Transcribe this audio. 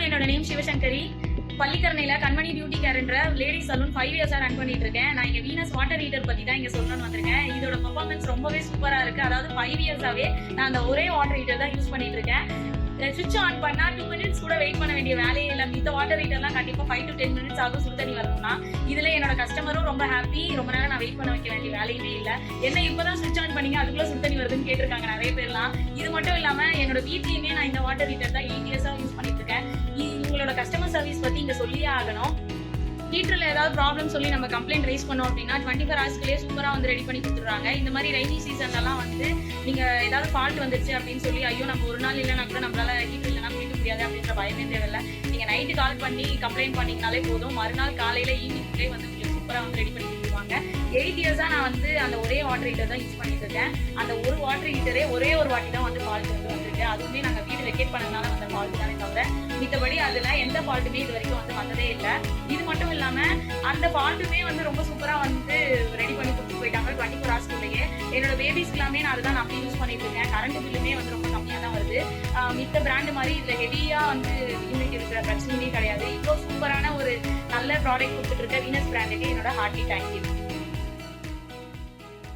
வணக்கம், என்னோட நேம் சிவசங்கரி. பள்ளிக்கரணையில கண்மணி beauty கேர்ன்ற ladies salon 5 இயர்ஸா ரன் பண்ணிட்டு இருக்கேன். நான் இங்க வீனஸ் வாட்டர் ஹீட்டர் பத்தி தான் இங்க சொல்லணும்னு வந்திருக்கேன். இதோட பெர்ஃபார்மன்ஸ் ரொம்பவே சூப்பரா இருக்கு. அதாவது 5 இயர்ஸாவே நான் அந்த ஒரே வாட்டர் ஹீட்டர் தான் யூஸ் பண்ணிட்டு இருக்கேன். சுவிட்ச் ஆன் பண்ணா 2 மினிட்ஸ் கூட வெயிட் பண்ண வேண்டிய வேலையே இல்லை. மித்த வாட்டர் ஹீட்டர்லாம் கண்டிப்பா 5 to 10 மினிட்ஸ் ஆகும் சுடு தண்ணி வரணும்னா. இதுல என்னோட கஸ்டமரும் ரொம்ப ஹாப்பி. ரொம்ப நேரம் நான் வெயிட் பண்ண வைக்க வேண்டிய வேலையுமே இல்லை. என்ன இப்பதான் சுவிட்ச் ஆன் பண்ணீங்க, அதுக்குள்ள சுடு தண்ணி வருதுன்னு கேட்டிருக்காங்க நிறைய பேர்லாம். இது மட்டும் இல்லாம என்னோட வீட்லயுமே நான் இந்த வாட்டர் ஹீட்டர் தான் 8 இயர்ஸா யூஸ் பண்ணிட்டு இருக்கேன். உங்களோட கஸ்டமர் சர்வீஸ் பத்தி இங்க சொல்லியே ஆகணும். ஹீட்டர்ல ஏதாவது ப்ராப்ளம் சொல்லி நம்ம கம்ப்ளைண்ட் ரைஸ் பண்ணோம் அப்படின்னா 24 ஹவர்ஸ்க்குள்ளே சூப்பரா வந்து ரெடி பண்ணி கொடுத்துருவாங்க. இந்த மாதிரி ரெய்னி சீசன்லாம் வந்து நீங்க ஏதாவது ஃபால்ட் வந்துருச்சு அப்படின்னு சொல்லி ஐயோ நம்ம ஒரு நாள் இல்லைன்னா கூட நம்மளால ஹீட்டர் இல்லைனா குளிக்க முடியாது அப்படின்ற பயமே தேவையில்லை. நீங்க நைட்டு கால் பண்ணி கம்ப்ளைண்ட் பண்ணீங்கனாலே போதும், மறுநாள் காலையில ஈவினிங்லேயே வந்து உங்களுக்கு சூப்பரா வந்து ரெடி பண்ணி கொடுத்துருவாங்க. 8 இயர்ஸா நான் வந்து அந்த ஒரே வாட்டர் ஹீட்டர் தான் யூஸ் பண்ணிட்டு இருக்கேன். அந்த ஒரு வாட்டர் ஹீட்டரே ஒரே ஒரு வாட்டி தான் வந்து ஃபால்ட் வந்து வந்திருக்கு. அதுவுமே நாங்க வீடு வெக்கேட் பண்ணதுனால வந்த ஃபால்ட் தானே தவிர மித்தபடி அதுல எந்த ஃபால்ட்டுமே இது வரைக்கும் வந்து வந்ததே இல்லை. இது மட்டும் இல்லாம அந்த ஃபால்ட்டுமே வந்து ரொம்ப சூப்பரா வந்து ரெடி பண்ணி கொடுத்து போயிட்டாங்க 24 ஹவர்ஸ்க்குள்ளேயே. என்னோட பேபிஸ்க்கு எல்லாமே நான் அதுதான் நான் யூஸ் பண்ணிட்டு இருக்கேன். கரண்ட் பில்லுமே வந்து ரொம்ப கம்மியா தான் வருது. மித்த பிராண்ட் மாதிரி இதுல ஹெவியா வந்து யூனிட் இருக்கிற பிரச்சனையுமே கிடையாது. இவ்வளோ சூப்பரான ஒரு நல்ல ப்ராடக்ட் கொடுத்துட்டு இருக்க வீனஸ் பிராண்டுக்கு என்னோட ஹார்ட்லி தேங்க்யூ.